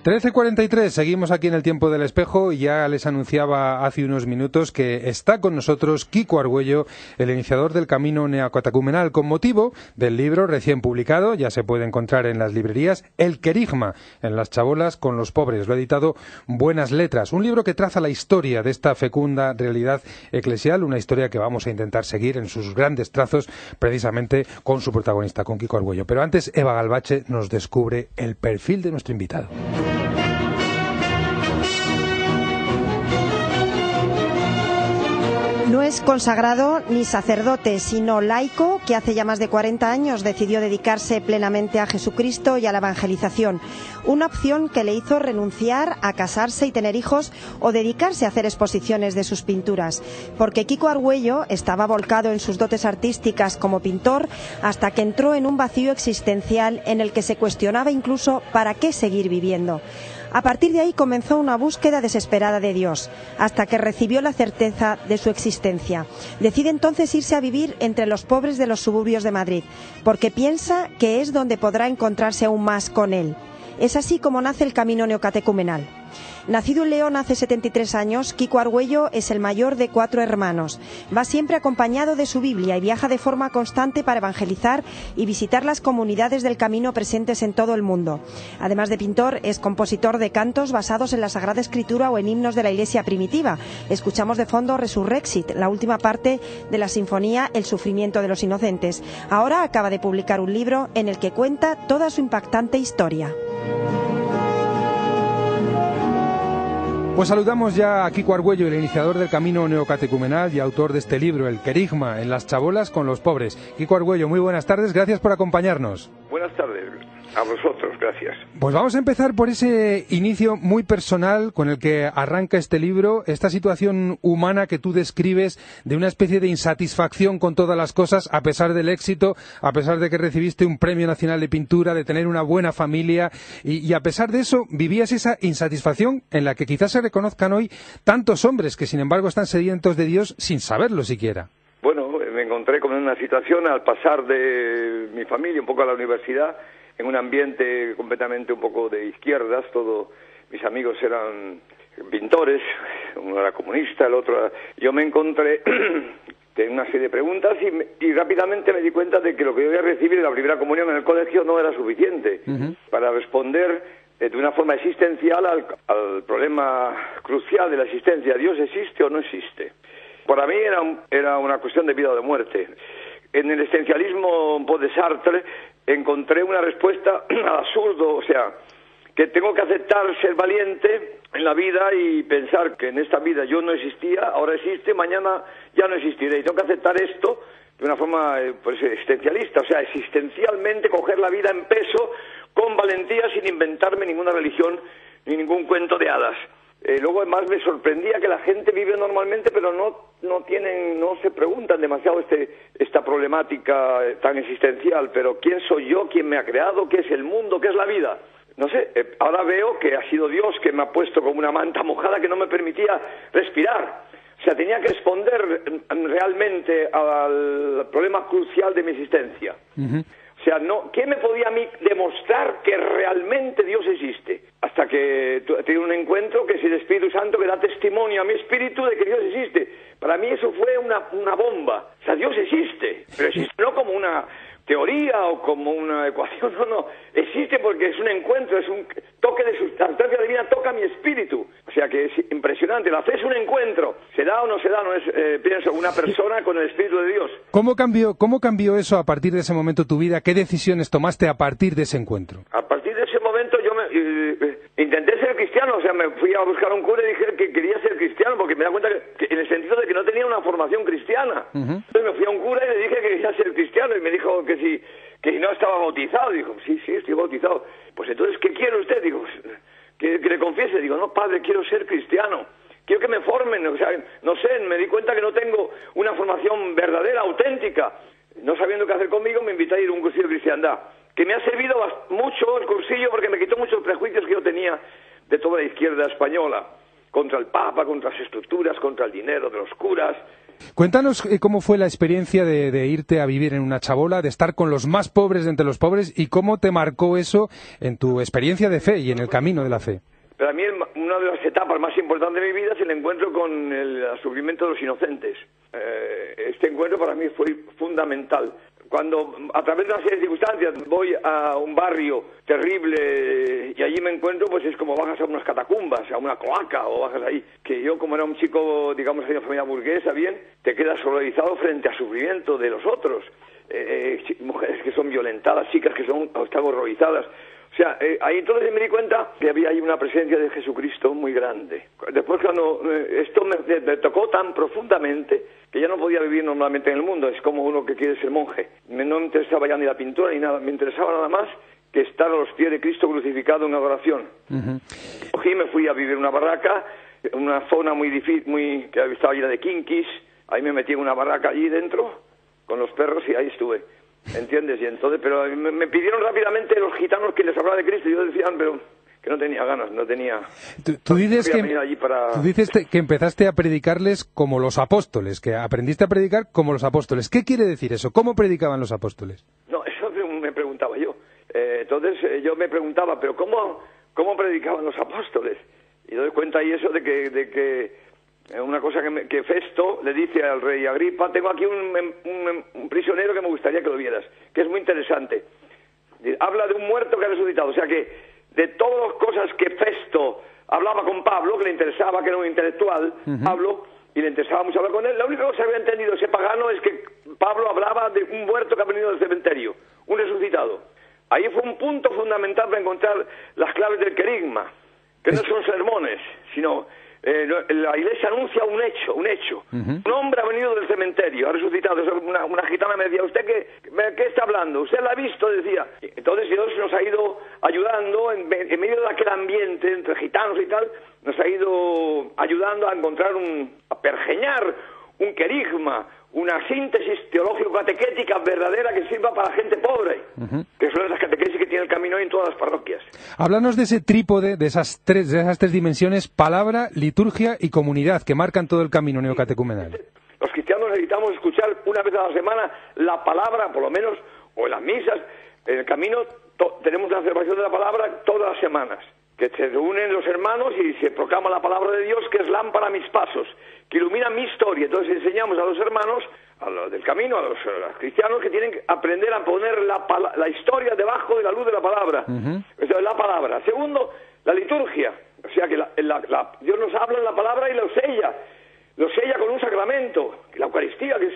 13:43, seguimos aquí en el Tiempo del Espejo y ya les anunciaba hace unos minutos que está con nosotros Kiko Argüello, el iniciador del camino neocatecumenal, con motivo del libro recién publicado, ya se puede encontrar en las librerías, El Querigma, en las chabolas con los pobres. Lo ha editado Buenas Letras, un libro que traza la historia de esta fecunda realidad eclesial, una historia que vamos a intentar seguir en sus grandes trazos, precisamente con su protagonista, con Kiko Argüello. Pero antes, Eva Galvache nos descubre el perfil de nuestro invitado. No es consagrado ni sacerdote, sino laico que hace ya más de 40 años decidió dedicarse plenamente a Jesucristo y a la evangelización. Una opción que le hizo renunciar a casarse y tener hijos o dedicarse a hacer exposiciones de sus pinturas. Porque Kiko Argüello estaba volcado en sus dotes artísticas como pintor hasta que entró en un vacío existencial en el que se cuestionaba incluso para qué seguir viviendo. A partir de ahí comenzó una búsqueda desesperada de Dios, hasta que recibió la certeza de su existencia. Decide entonces irse a vivir entre los pobres de los suburbios de Madrid, porque piensa que es donde podrá encontrarse aún más con Él. Es así como nace el camino neocatecumenal. Nacido en León hace 73 años, Kiko Argüello es el mayor de 4 hermanos. Va siempre acompañado de su Biblia y viaja de forma constante para evangelizar y visitar las comunidades del camino presentes en todo el mundo. Además de pintor, es compositor de cantos basados en la Sagrada Escritura o en himnos de la Iglesia primitiva. Escuchamos de fondo Resurrexit, la última parte de la sinfonía El sufrimiento de los inocentes. Ahora acaba de publicar un libro en el que cuenta toda su impactante historia. Pues saludamos ya a Kiko Argüello, el iniciador del camino neocatecumenal y autor de este libro, El Querigma, en las chabolas con los pobres. Kiko Argüello, muy buenas tardes, gracias por acompañarnos. Buenas tardes, a vosotros, gracias. Pues vamos a empezar por ese inicio muy personal con el que arranca este libro, esta situación humana que tú describes de una especie de insatisfacción con todas las cosas, a pesar del éxito, a pesar de que recibiste un premio nacional de pintura, de tener una buena familia, y a pesar de eso vivías esa insatisfacción en la que quizás se reconozcan hoy tantos hombres que sin embargo están sedientos de Dios sin saberlo siquiera. Bueno, me encontré con una situación al pasar de mi familia un poco a la universidad, en un ambiente completamente un poco de izquierdas. Todos mis amigos eran pintores, uno era comunista, el otro... Yo me encontré en una serie de preguntas y rápidamente me di cuenta de que lo que yo había recibido en la primera comunión en el colegio no era suficiente para responder de una forma existencial al problema crucial de la existencia. ¿Dios existe o no existe? Para mí era una cuestión de vida o de muerte. En el existencialismo un poco de Sartre encontré una respuesta al absurdo, o sea, que tengo que aceptar ser valiente en la vida y pensar que en esta vida yo no existía, ahora existe, mañana ya no existiré, y tengo que aceptar esto de una forma pues existencialista, o sea, existencialmente coger la vida en peso, con valentía, sin inventarme ninguna religión ni ningún cuento de hadas. Luego además me sorprendía que la gente vive normalmente, pero no se preguntan demasiado esta problemática tan existencial. Pero ¿quién soy yo? ¿Quién me ha creado? ¿Qué es el mundo? ¿Qué es la vida? No sé, ahora veo que ha sido Dios que me ha puesto como una manta mojada que no me permitía respirar. O sea, tenía que responder realmente al problema crucial de mi existencia. O sea, ¿quién me podía a mí demostrar que realmente Dios existe? Hasta que tuve un encuentro que es el Espíritu Santo que da testimonio a mi espíritu de que Dios existe. Para mí eso fue una bomba. O sea, Dios existe, pero existe no como una teoría o como una ecuación, no. Existe porque es un encuentro, es un toque de sustancia divina, toca mi espíritu. O sea que es impresionante. La fe es un encuentro. ¿Se da o no se da? No es, pienso, una persona con el Espíritu de Dios. ¿Cómo cambió eso a partir de ese momento tu vida? ¿Qué decisiones tomaste a partir de ese encuentro? A partir de ese momento yo intenté ser cristiano, o sea, me fui a buscar un cura y dije que quería ser cristiano porque me da cuenta que en el sentido de que no tenía una formación cristiana. Entonces me fui a un cura y le dije que quería ser cristiano y me dijo que si no estaba bautizado. Dijo, sí, estoy bautizado. Pues entonces, ¿qué quiere usted? Digo, que le confiese. Digo, no, padre, quiero ser cristiano. Quiero que me formen, o sea, no sé, me di cuenta que no tengo una formación verdadera, auténtica. No sabiendo qué hacer conmigo, me invité a ir a un cursillo de cristiandad, que me ha servido mucho el cursillo porque me quitó muchos prejuicios que yo tenía de toda la izquierda española, contra el Papa, contra las estructuras, contra el dinero de los curas. Cuéntanos cómo fue la experiencia de irte a vivir en una chabola, de estar con los más pobres de entre los pobres, y cómo te marcó eso en tu experiencia de fe y en el camino de la fe. Para mí, una de las etapas más importantes de mi vida es el encuentro con el sufrimiento de los inocentes. Este encuentro para mí fue fundamental. Cuando, a través de una serie de circunstancias, voy a un barrio terrible y allí me encuentro, pues es como bajas a unas catacumbas, a una cloaca, o bajas ahí. Que yo, como era un chico, digamos, de una familia burguesa, bien, te quedas horrorizado frente al sufrimiento de los otros. Mujeres que son violentadas, chicas que están horrorizadas. O sea, ahí entonces me di cuenta que había ahí una presencia de Jesucristo muy grande. Después, cuando esto me tocó tan profundamente que ya no podía vivir normalmente en el mundo. Es como uno que quiere ser monje. No me interesaba ya ni la pintura ni nada. Me interesaba nada más que estar a los pies de Cristo crucificado en adoración. Cogí, me fui a vivir en una barraca, en una zona muy difícil, que estaba llena de kinkis. Ahí me metí en una barraca allí dentro con los perros y ahí estuve. ¿Entiendes? Y entonces, pero me pidieron rápidamente los gitanos que les hablara de Cristo, y yo decía, pero que no tenía ganas, no tenía... Tú dices que empezaste a predicarles como los apóstoles, que aprendiste a predicar como los apóstoles. ¿Qué quiere decir eso? ¿Cómo predicaban los apóstoles? No, eso me preguntaba yo. Entonces yo me preguntaba, pero ¿cómo predicaban los apóstoles? Y doy cuenta ahí eso de que una cosa que Festo le dice al rey Agripa: tengo aquí un prisionero que me gustaría que lo vieras, que es muy interesante. Habla de un muerto que ha resucitado. O sea que de todas las cosas que Festo hablaba con Pablo, que le interesaba, que era un intelectual, Pablo, y le interesaba mucho hablar con él, la única cosa que había entendido ese pagano es que Pablo hablaba de un muerto que ha venido del cementerio, un resucitado. Ahí fue un punto fundamental para encontrar las claves del querigma, que no son sermones, sino... la iglesia anuncia un hecho. Un hombre ha venido del cementerio, ha resucitado. Una gitana me decía: ¿usted qué está hablando? ¿Usted la ha visto? Decía. Entonces Dios nos ha ido ayudando en medio de aquel ambiente entre gitanos y tal, nos ha ido ayudando a encontrar a pergeñar un querigma, una síntesis teológico-catequética verdadera que sirva para la gente pobre, que son las catequesis que tiene el camino hoy en todas las parroquias. Háblanos de ese trípode, de esas tres dimensiones: palabra, liturgia y comunidad, que marcan todo el camino neocatecumenal. Los cristianos necesitamos escuchar una vez a la semana la palabra, por lo menos, o en las misas. En el camino tenemos la celebración de la palabra todas las semanas, que se reúnen los hermanos y se proclama la palabra de Dios, que es lámpara a mis pasos, que ilumina mi historia. Entonces enseñamos a los hermanos, a los del camino, a los cristianos, que tienen que aprender a poner la historia debajo de la luz de la palabra. Eso es la palabra. Segundo, la liturgia. O sea que Dios nos habla en la palabra y lo sella con un sacramento, la Eucaristía, que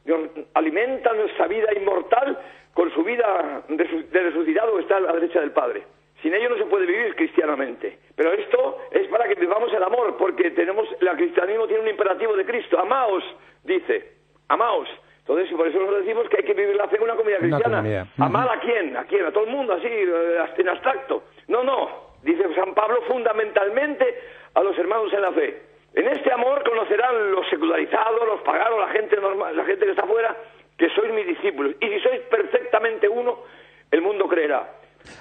Dios alimenta nuestra vida inmortal con su vida de resucitado que está a la derecha del Padre. Sin ello no se puede vivir cristianamente. Pero esto es para que vivamos el amor, porque el cristianismo tiene un imperativo de Cristo. Amaos, dice, amaos. Entonces, por eso nos decimos que hay que vivir la fe en una comunidad cristiana. ¿Amar a quién? ¿A quién? ¿A todo el mundo? Así, en abstracto. No. Dice San Pablo, fundamentalmente a los hermanos en la fe. En este amor conocerán los secularizados, los paganos, la gente normal, la gente que está afuera, que sois mis discípulos. Y si sois perfectamente uno, el mundo creerá.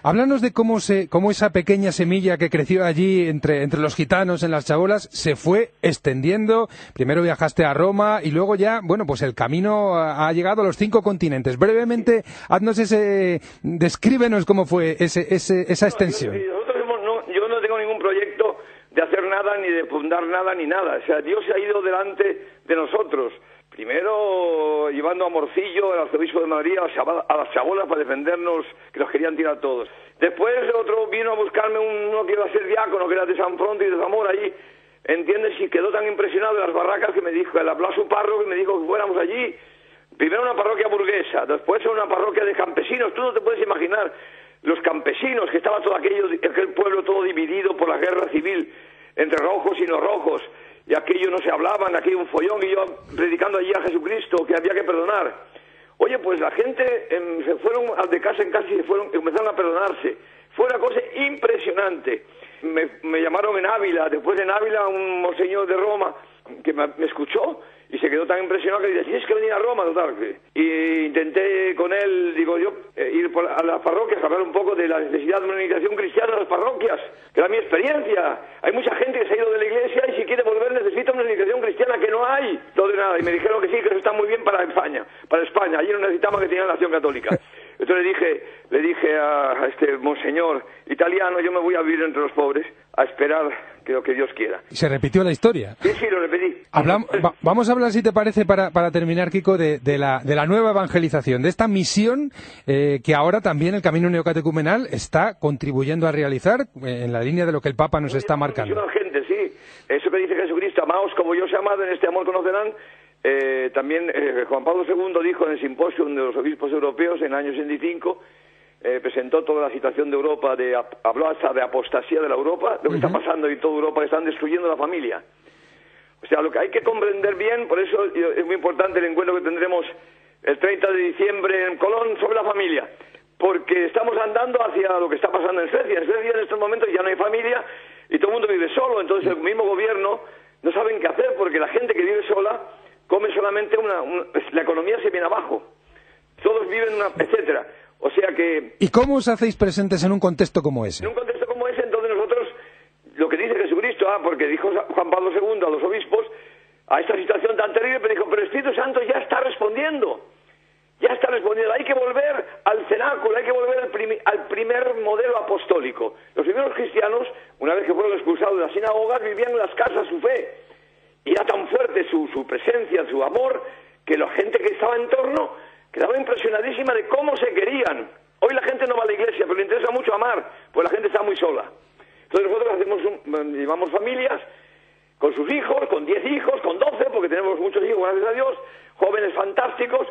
Háblanos de cómo esa pequeña semilla que creció allí entre los gitanos en las chabolas se fue extendiendo. Primero viajaste a Roma y luego ya, bueno, pues el camino ha llegado a los 5 continentes. Brevemente, descríbenos cómo fue esa extensión. Yo no tengo ningún proyecto de hacer nada, ni de fundar nada, ni nada. O sea, Dios se ha ido delante de nosotros. Primero llevando a Morcillo, el arzobispo de Madrid, a las chabolas para defendernos, que nos querían tirar todos. Después otro vino a buscarme uno que iba a ser diácono, que era de San Fronto y de Zamora allí, ¿entiendes? Y quedó tan impresionado de las barracas que me dijo, le habló a su párroco y me dijo que fuéramos allí. Primero una parroquia burguesa, después una parroquia de campesinos. Tú no te puedes imaginar los campesinos, que estaba todo aquel pueblo todo dividido por la guerra civil, entre rojos y no rojos. Y aquello no se hablaban, aquello un follón, y yo predicando allí a Jesucristo, que había que perdonar. Oye, pues la gente se fueron de casa en casa y empezaron a perdonarse. Fue una cosa impresionante. Me llamaron en Ávila, después en Ávila un monseñor de Roma que me escuchó y se quedó tan impresionado que dice, tienes que venir a Roma, total. Y intenté con él, digo yo, ir a las parroquias, hablar un poco de la necesidad de una iniciación cristiana en las parroquias, que era mi experiencia. Hay mucha gente que se ha ido de la iglesia y si quiere volver necesita una iniciación cristiana que no hay. Todo de nada. Y me dijeron que sí, que eso está muy bien para España. Allí no necesitamos que tenga nación católica. Entonces le dije a este monseñor italiano, yo me voy a vivir entre los pobres a esperar que lo que Dios quiera. ¿Y se repitió la historia? Sí, lo repetí. Vamos a hablar, si te parece, para terminar, Kiko, de la nueva evangelización, de esta misión que ahora también el Camino Neocatecumenal está contribuyendo a realizar en la línea de lo que el Papa nos está marcando. Gente, sí. Eso que dice Jesucristo, amaos como yo os he amado, en este amor conocerán. También Juan Pablo II dijo en el simposio de los obispos europeos en el año 65, presentó toda la situación de Europa, habló hasta de apostasía de la Europa, lo que está pasando en toda Europa, que están destruyendo la familia. O sea, lo que hay que comprender bien, por eso es muy importante el encuentro que tendremos el 30 de diciembre en Colón sobre la familia, porque estamos andando hacia lo que está pasando en Suecia. En Suecia en estos momentos ya no hay familia y todo el mundo vive solo, entonces el mismo gobierno no saben qué hacer, porque la gente que vive sola come solamente la economía se viene abajo, todos viven etcétera. O sea que... ¿Y cómo os hacéis presentes en un contexto como ese? En un contexto como ese, entonces nosotros, lo que dice Jesucristo, porque dijo Juan Pablo II a los obispos, a esta situación tan terrible, pero dijo, pero el Espíritu Santo ya está respondiendo, hay que volver al cenáculo, hay que volver al primer modelo apostólico. Los primeros cristianos, una vez que fueron expulsados de las sinagogas, vivían en las casas su fe, y era tan fuerte su presencia, su amor, que la gente que estaba en torno quedaba impresionadísima de cómo se querían. Hoy la gente no va a la iglesia, pero le interesa mucho amar, pues la gente está muy sola. Entonces nosotros llevamos familias con sus hijos, con 10 hijos, con 12, porque tenemos muchos hijos, gracias a Dios, jóvenes fantásticos,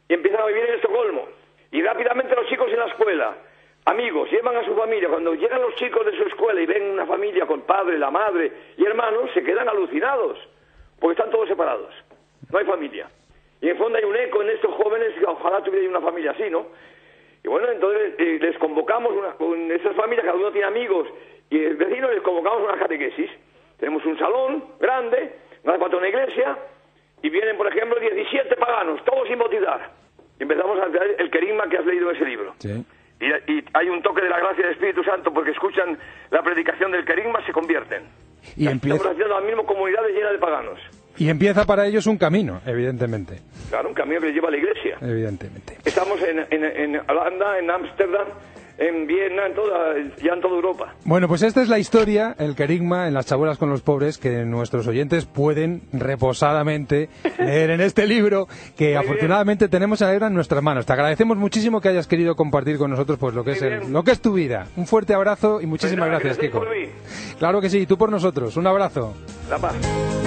y empiezan a vivir en Estocolmo. Y rápidamente los chicos en la escuela, amigos, llevan a su familia. Cuando llegan los chicos de su escuela y ven una familia con padre, la madre y hermanos, se quedan alucinados, porque están todos separados. No hay familia. Y en el fondo hay un eco en estos jóvenes que ojalá tuvieran una familia así, ¿no? Y bueno, entonces les convocamos, con esas familias, cada uno tiene amigos, y el vecino les convocamos una catequesis. Tenemos un salón grande, no hace falta una iglesia, y vienen, por ejemplo, 17 paganos, todos sin bautizar. Y empezamos a traer el querigma que has leído en ese libro. Sí. Y hay un toque de la gracia del Espíritu Santo, porque escuchan la predicación del querigma, se convierten. Y estamos haciendo las mismas comunidades llenas de paganos. Y empieza para ellos un camino, evidentemente. Claro, un camino que les lleva a la iglesia. Evidentemente. Estamos en Holanda, en Ámsterdam, en Viena, ya en toda Europa. Bueno, pues esta es la historia, el querigma en las chabolas con los pobres, que nuestros oyentes pueden reposadamente leer en este libro, que muy afortunadamente bien tenemos ahora en nuestras manos. Te agradecemos muchísimo que hayas querido compartir con nosotros pues lo que es tu vida. Un fuerte abrazo y muchísimas gracias, Kiko. Claro que sí, tú por nosotros. Un abrazo. La paz.